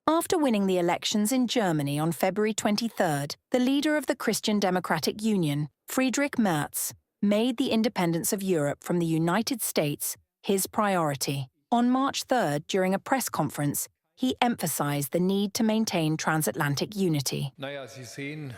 After winning the elections in Germany on February 23rd, the leader of the Christian Democratic Union, Friedrich Merz, made the independence of Europe from the United States his priority. On March 3rd, during a press conference, he emphasized the need to maintain transatlantic unity.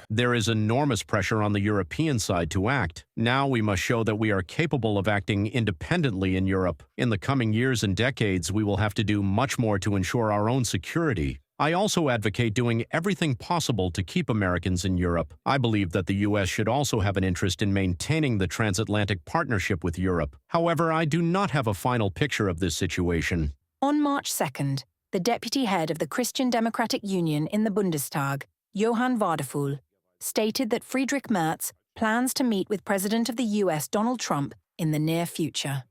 There is enormous pressure on the European side to act. Now we must show that we are capable of acting independently in Europe. In the coming years and decades, we will have to do much more to ensure our own security. I also advocate doing everything possible to keep Americans in Europe. I believe that the U.S. should also have an interest in maintaining the transatlantic partnership with Europe. However, I do not have a final picture of this situation. On March 2nd, the deputy head of the Christian Democratic Union in the Bundestag, Johann Wadephul, stated that Friedrich Merz plans to meet with President of the U.S. Donald Trump in the near future.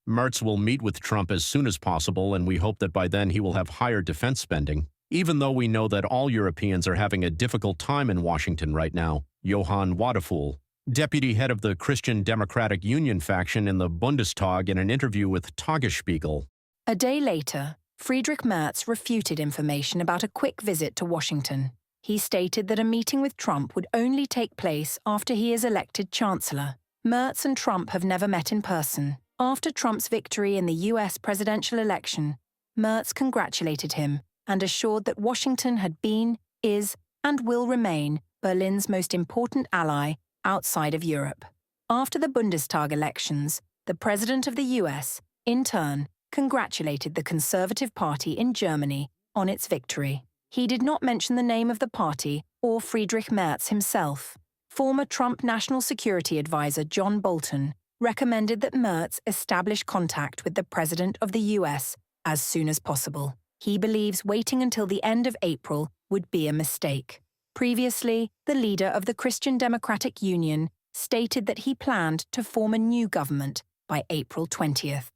Merz will meet with Trump as soon as possible, and we hope that by then he will have higher defense spending. Even though we know that all Europeans are having a difficult time in Washington right now, Johann Wadephul, deputy head of the Christian Democratic Union faction in the Bundestag, in an interview with Tagesspiegel. A day later, Friedrich Merz refuted information about a quick visit to Washington. He stated that a meeting with Trump would only take place after he is elected Chancellor. Merz and Trump have never met in person. After Trump's victory in the U.S. presidential election, Merz congratulated him and assured that Washington had been, is, and will remain Berlin's most important ally outside of Europe. After the Bundestag elections, the President of the U.S., in turn, congratulated the Conservative Party in Germany on its victory. He did not mention the name of the party or Friedrich Merz himself. Former Trump National Security Advisor John Bolton recommended that Merz establish contact with the President of the U.S. as soon as possible. He believes waiting until the end of April would be a mistake. Previously, the leader of the Christian Democratic Union stated that he planned to form a new government by April 20th.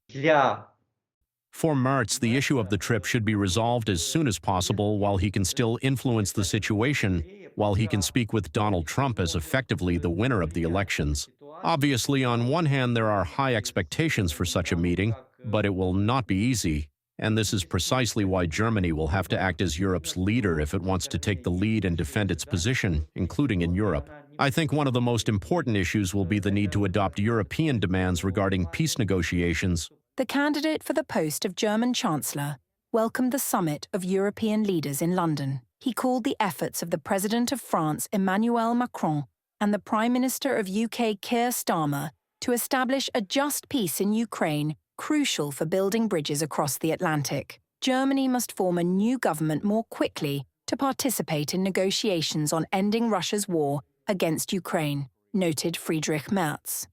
For Merz, the issue of the trip should be resolved as soon as possible while he can still influence the situation, while he can speak with Donald Trump as effectively the winner of the elections. Obviously, on one hand, there are high expectations for such a meeting, but it will not be easy. And this is precisely why Germany will have to act as Europe's leader if it wants to take the lead and defend its position, including in Europe. I think one of the most important issues will be the need to adopt European demands regarding peace negotiations. The candidate for the post of German Chancellor welcomed the summit of European leaders in London. He called the efforts of the President of France, Emmanuel Macron, and the Prime Minister of UK, Keir Starmer, to establish a just peace in Ukraine crucial for building bridges across the Atlantic. Germany must form a new government more quickly to participate in negotiations on ending Russia's war against Ukraine, noted Friedrich Merz.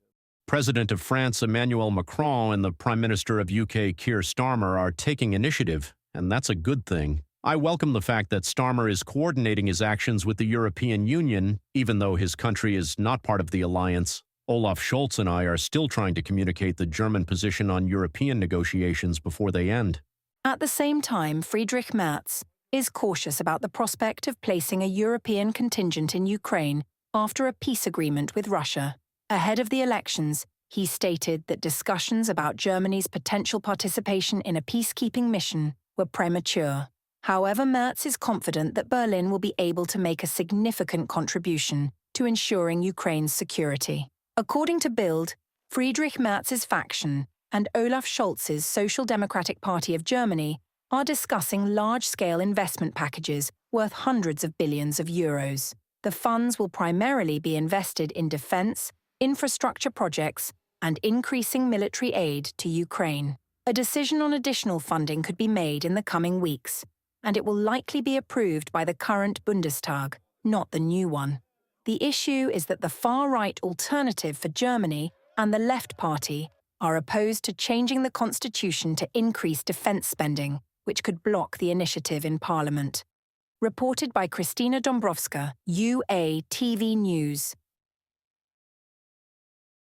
President of France Emmanuel Macron and the Prime Minister of UK Keir Starmer are taking initiative, and that's a good thing. I welcome the fact that Starmer is coordinating his actions with the European Union, even though his country is not part of the alliance. Olaf Scholz and I are still trying to communicate the German position on European negotiations before they end. At the same time, Friedrich Merz is cautious about the prospect of placing a European contingent in Ukraine after a peace agreement with Russia. Ahead of the elections, he stated that discussions about Germany's potential participation in a peacekeeping mission were premature. However, Merz is confident that Berlin will be able to make a significant contribution to ensuring Ukraine's security. According to Bild, Friedrich Merz's faction and Olaf Scholz's Social Democratic Party of Germany are discussing large-scale investment packages worth hundreds of billions of euros. The funds will primarily be invested in defense, infrastructure projects, and increasing military aid to Ukraine. A decision on additional funding could be made in the coming weeks, and it will likely be approved by the current Bundestag, not the new one. The issue is that the far-right Alternative for Germany and the Left Party are opposed to changing the constitution to increase defense spending, which could block the initiative in Parliament. Reported by Kristina Dombrovska, UATV News.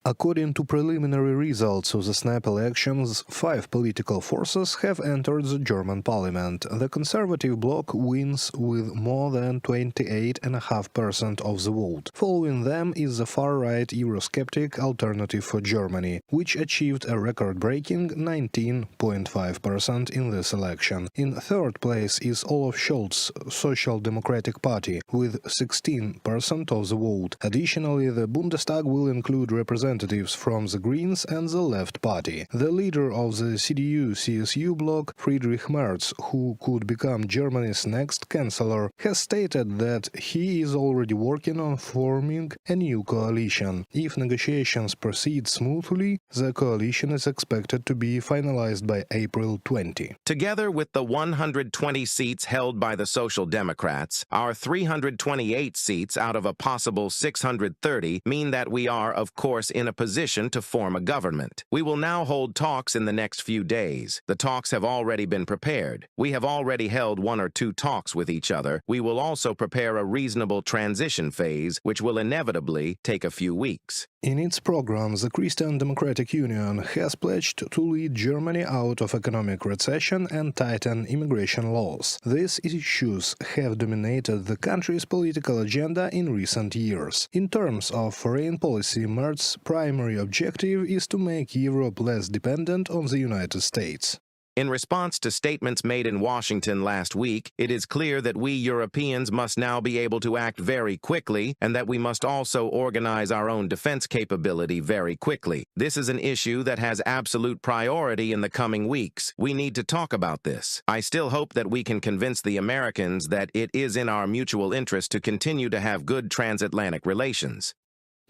According to preliminary results of the snap elections, 5 political forces have entered the German parliament. The conservative bloc wins with more than 28.5% of the vote. Following them is the far-right Eurosceptic Alternative for Germany, which achieved a record-breaking 19.5% in this election. In third place is Olaf Scholz's Social Democratic Party, with 16% of the vote. Additionally, the Bundestag will include representatives from the Greens and the Left Party. The leader of the CDU-CSU bloc, Friedrich Merz, who could become Germany's next Chancellor, has stated that he is already working on forming a new coalition. If negotiations proceed smoothly, the coalition is expected to be finalized by April 20. Together with the 120 seats held by the Social Democrats, our 328 seats out of a possible 630 mean that we are, of course, in a position to form a government. We will now hold talks in the next few days. The talks have already been prepared. We have already held 1 or 2 talks with each other. We will also prepare a reasonable transition phase, which will inevitably take a few weeks. In its program, the Christian Democratic Union has pledged to lead Germany out of economic recession and tighten immigration laws. These issues have dominated the country's political agenda in recent years. In terms of foreign policy, Merz's primary objective is to make Europe less dependent on the United States. In response to statements made in Washington last week, it is clear that we Europeans must now be able to act very quickly and that we must also organize our own defense capability very quickly. This is an issue that has absolute priority in the coming weeks. We need to talk about this. I still hope that we can convince the Americans that it is in our mutual interest to continue to have good transatlantic relations.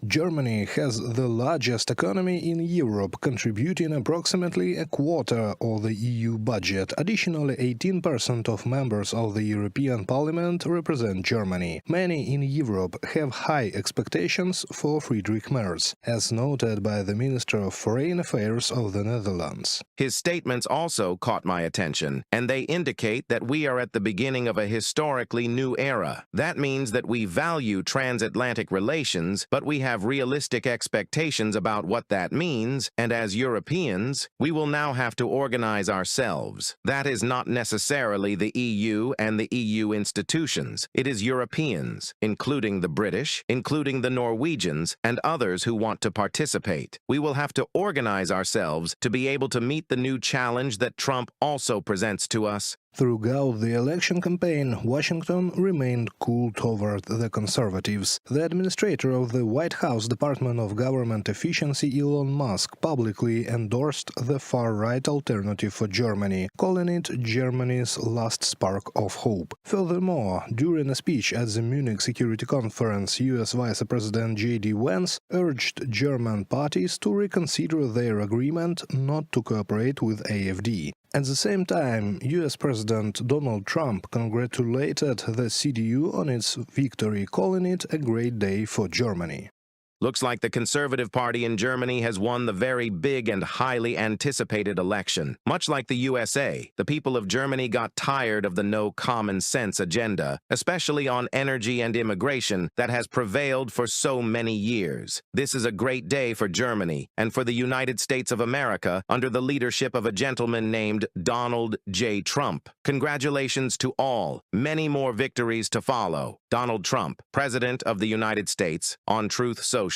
Germany has the largest economy in Europe, contributing approximately a quarter of the EU budget. Additionally, 18% of members of the European Parliament represent Germany. Many in Europe have high expectations for Friedrich Merz, as noted by the Minister of Foreign Affairs of the Netherlands. His statements also caught my attention, and they indicate that we are at the beginning of a historically new era. That means that we value transatlantic relations, but we have realistic expectations about what that means, and as Europeans, we will now have to organize ourselves. That is not necessarily the EU and the EU institutions. It is Europeans, including the British, including the Norwegians, and others who want to participate. We will have to organize ourselves to be able to meet the new challenge that Trump also presents to us. Throughout the election campaign, Washington remained cool toward the conservatives. The administrator of the White House Department of Government Efficiency, Elon Musk, publicly endorsed the far-right Alternative for Germany, calling it Germany's last spark of hope. Furthermore, during a speech at the Munich Security Conference, US Vice President J.D. Vance urged German parties to reconsider their agreement not to cooperate with AfD. At the same time, US President Donald Trump congratulated the CDU on its victory, calling it a great day for Germany. Looks like the Conservative Party in Germany has won the very big and highly anticipated election. Much like the USA, the people of Germany got tired of the no common sense agenda, especially on energy and immigration, that has prevailed for so many years. This is a great day for Germany and for the United States of America under the leadership of a gentleman named Donald J. Trump. Congratulations to all. Many more victories to follow. Donald Trump, President of the United States, on Truth Social.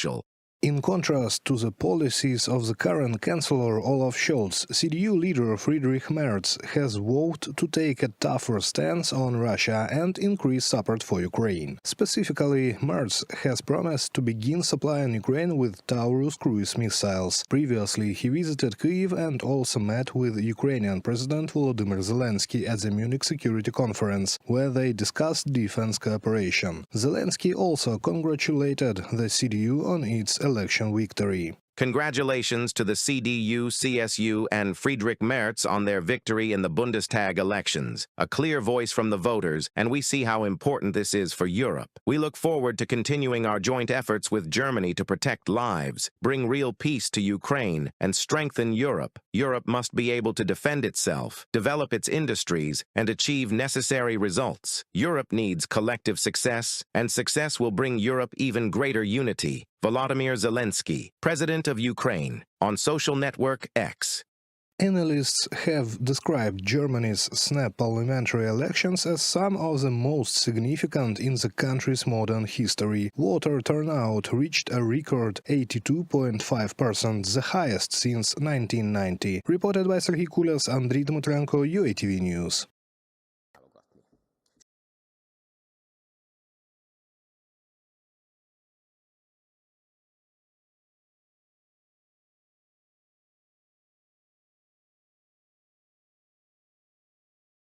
In contrast to the policies of the current Chancellor Olaf Scholz, CDU leader Friedrich Merz has vowed to take a tougher stance on Russia and increase support for Ukraine. Specifically, Merz has promised to begin supplying Ukraine with Taurus cruise missiles. Previously, he visited Kyiv and also met with Ukrainian President Volodymyr Zelensky at the Munich Security Conference, where they discussed defense cooperation. Zelensky also congratulated the CDU on its election victory. Congratulations to the CDU, CSU, and Friedrich Merz on their victory in the Bundestag elections. A clear voice from the voters, and we see how important this is for Europe. We look forward to continuing our joint efforts with Germany to protect lives, bring real peace to Ukraine, and strengthen Europe. Europe must be able to defend itself, develop its industries, and achieve necessary results. Europe needs collective success, and success will bring Europe even greater unity. Volodymyr Zelensky, President of Ukraine on social network X. Analysts have described Germany's snap parliamentary elections as some of the most significant in the country's modern history. Voter turnout reached a record 82.5%, the highest since 1990. Reported by Serhiy Kulas, Andriy Dmytrenko, UATV News.